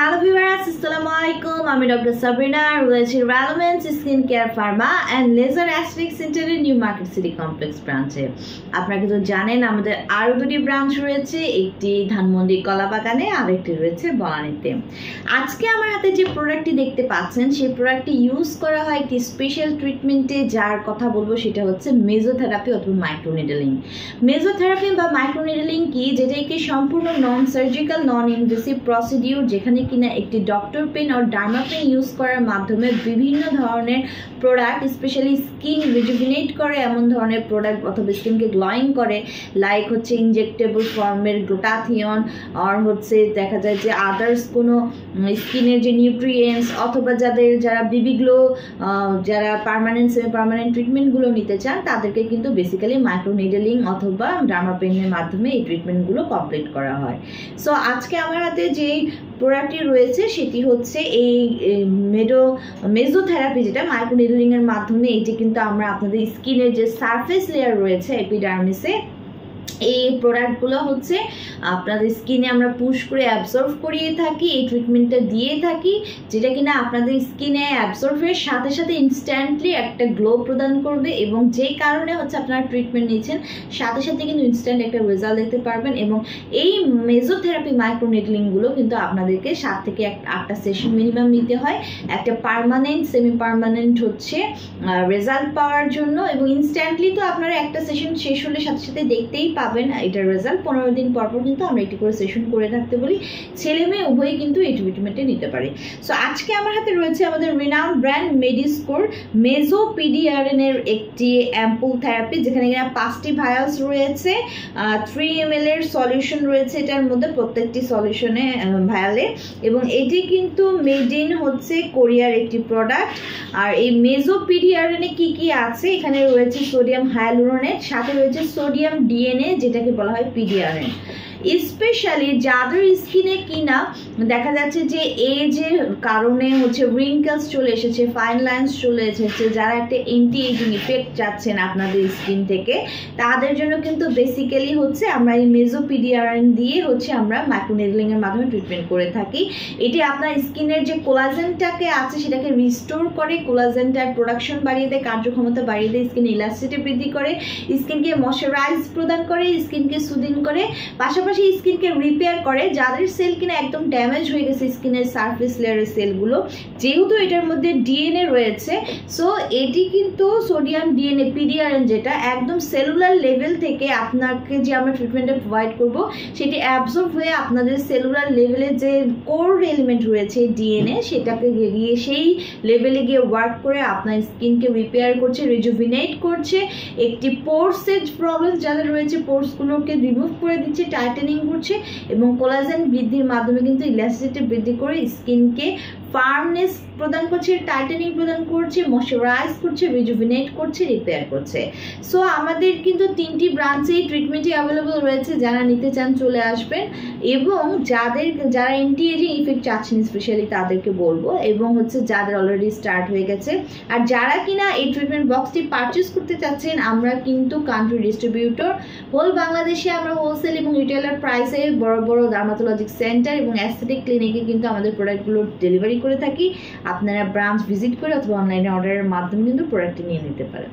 Hello viewers, আসসালামু আলাইকুম। আমি ডক্টর সাবরিনা, রয়েছে relevance skin care pharma and laser aesthetic সেন্টারের নিউ মার্কেট সিটি কমপ্লেক্স ব্রাঞ্চে। আপনারা কিন্তু জানেন আমাদের আরও দুটি ব্রাঞ্চ রয়েছে, একটি ধানমন্ডি কলাবাগানে আর একটি রয়েছে বনানীতে। আজকে আমার হাতে যে প্রোডাক্টটি দেখতে পাচ্ছেন সেই প্রোডাক্টটি ইউজ করা হয় একটি স্পেশাল ট্রিটমেন্টে, যার কথা বলবো সেটা হচ্ছে মেজোথেরাপি অথবা মাইক্রোনিডলিং। মেজোথেরাপি বা মাইক্রোনিডলিং কি, যেটা একটি সম্পূর্ণ non surgical non invasive procedure, যেখানে কিনা একটি ডক্টর পেন আর ডার্মা পেন ইউজ করার মাধ্যমে বিভিন্ন ধরনের প্রোডাক্ট, স্পেশালি স্কিন রিজুভিনেট করে এমন ধরনের প্রোডাক্ট অথবা স্কিনকে গ্লোয়িং করে, লাইক হচ্ছে ইনজেক্টেবল ফর্মের গ্লুটাথিয়ন, আর হচ্ছে দেখা যায় যে আদার্স কোনো স্কিনের যে নিউট্রিয়েন্টস অথবা যারা বিবি গ্লো, যারা পার্মানেন্ট সেমি পার্মানেন্ট ট্রিটমেন্টগুলো নিতে চান তাদেরকে কিন্তু বেসিক্যালি মাইক্রোনিডলিং অথবা ডার্মা পেনের মাধ্যমে এই ট্রিটমেন্টগুলো কমপ্লিট করা হয়। সো আজকে আমার হাতে যেই প্রোডাক্টটি রয়েছে সেটি হচ্ছে এই মেজোথেরাপি, যেটা মাইক্রোনিডলিং এর মাধ্যমে এটি কিন্তু আমরা আপনাদের স্কিনের যে সারফেস লেয়ার রয়েছে এপিডার্মিসে, এই প্রোডাক্টগুলো হচ্ছে আপনাদের স্কিনে আমরা পুশ করে অ্যাবজর্ব করিয়ে থাকি, এই ট্রিটমেন্টটা দিয়ে থাকি, যেটা কিনা আপনাদের স্কিনে অ্যাবজর্বের সাথে সাথে ইনস্ট্যান্টলি একটা গ্লো প্রদান করবে, এবং যেই কারণে হচ্ছে আপনারা ট্রিটমেন্ট নিচ্ছেন সাথে সাথে কিন্তু ইনস্ট্যান্ট একটা রেজাল্ট দেখতে পারবেন। এবং এই মেজোথেরাপি মাইক্রোনিডলিংগুলো কিন্তু আপনাদেরকে 7 থেকে 8টা সেশন মিনিমাম নিতে হয় একটা পার্মানেন্ট সেমি পার্মানেন্ট হচ্ছে রেজাল্ট পাওয়ার জন্য। এবং ইনস্ট্যান্টলি তো আপনারা একটা সেশন শেষ হলে সাথে সাথে দেখতেই পাবেন এটার রেজাল্ট। 15 দিন পর পর কিন্তু আমরা একটি করে সেশন করে থাকতে বলি, ছেলে মেয়ে উভয়ই কিন্তু এই ট্রিটমেন্টে নিতে পারে। সো আজকে আমার হাতে রয়েছে আমাদের রিনাউন্ড ব্র্যান্ড মেডিস্কোর মেজোপিডিআরএন এর একটি অ্যাম্পুল থেরাপি, যেখানে কিনা 5টি ভায়ালস রয়েছে, 3 ml এর সলিউশন রয়েছে এটার মধ্যে, প্রত্যেকটি সলিউশনে ভায়ালে। এবং এটি কিন্তু মেড ইন হচ্ছে কোরিয়ার একটি প্রোডাক্ট। আর এই মেজোপিডিআরএন এ কি কি আছে, এখানে রয়েছে সোডিয়াম হায়ালুরোনেট, সাথে রয়েছে সোডিয়াম ডিএনএ, যেটাকে বলা হয় পিডিআরএন। স্পেশালি যাদের স্কিনে কিনা দেখা যাচ্ছে যে এজের কারণে হচ্ছে রিঙ্কেলস চলে এসেছে, ফাইন লাইন্স চলে এসেছে, যারা একটা এন্টি এজিং ইফেক্ট চাচ্ছেন আপনাদের স্কিন থেকে, তাদের জন্য কিন্তু বেসিক্যালি হচ্ছে আমরা এই মেজোপিডিআরএন দিয়ে হচ্ছে আমরা মাইক্রোনিডলিং এর মাধ্যমে ট্রিটমেন্ট করে থাকি। এটি আপনার স্কিনের যে কোলাজেনটাকে আছে সেটাকে রিস্টোর করে, কোলাজেনটার প্রোডাকশন বাড়িয়ে দেয়, কার্যক্ষমতা বাড়িয়ে দেয়, স্কিন ইলাস্টিসিটি বৃদ্ধি করে, স্কিনকে ময়শ্চারাইজ প্রদান করে, স্কিনকে সুদিন করে, পাশাপাশি স্কিনকে রিপেয়ার করে। যাদের সেল কিনা একদম ড্যামেজ হয়ে গেছে স্কিনের সারফেস লেয়ারের সেলগুলো, যেহেতু এটার মধ্যে ডিএনএ রয়েছে, সো এটি কিন্তু সোডিয়াম ডিএনএ পিডিআরএন, যেটা একদম সেলুলার লেভেল থেকে আপনাকে যে আমরা ট্রিটমেন্টটা প্রোভাইড করব সেটি অ্যাবজর্ব হয়ে আপনাদের সেলুলার লেভেলে যে কোর এলিমেন্ট রয়েছে ডিএনএ, সেটাকে গিয়ে সেই লেভেলে গিয়ে ওয়ার্ক করে আপনার স্কিনকে রিপেয়ার করছে, রিজুভিনেট করছে, একটি পোর্সের প্রবলেম যাদের রয়েছে পোর্সগুলোকে রিমুভ করে দিচ্ছে, টাইটেনিং করছে, এবং কোলাজেন বৃদ্ধির মাধ্যমে কিন্তু ইলাস্টিসিটি বৃদ্ধি করে স্কিনকে ফার্মনেস প্রদান করছে, টাইটেনিং প্রদান করছে, ময়শ্চারাইজ করছে, রিজুভিনেট করছে, রিপেয়ার করছে। সো আমাদের কিন্তু 3টি ব্রাঞ্চে এই ট্রিটমেন্টই অ্যাভেলেবল রয়েছে, যারা নিতে চান চলে আসবেন। এবং যারা এন্টি এজিং ইফেক্ট চাচ্ছেন স্পেশালি তাদেরকে বলবো, এবং হচ্ছে যাদের অলরেডি স্টার্ট হয়ে গেছে, আর যারা কিনা এই ট্রিটমেন্ট বক্সটি পারচেস করতে চাচ্ছেন, আমরা কিন্তু কান্ট্রি ডিস্ট্রিবিউটর, হোল বাংলাদেশে আমরা হোলসেল এবং রিটেলার প্রাইসে বড় বড় ডার্মাটোলজিক সেন্টার এবং অ্যাস্থেটিক ক্লিনিকে কিন্তু আমাদের প্রোডাক্টগুলো ডেলিভারি করে থাকি। আপনারা ব্রাঞ্চ ভিজিট করে অথবা অনলাইনে অর্ডারের মাধ্যমে কিন্তু প্রোডাক্টটি নিয়ে নিতে পারেন।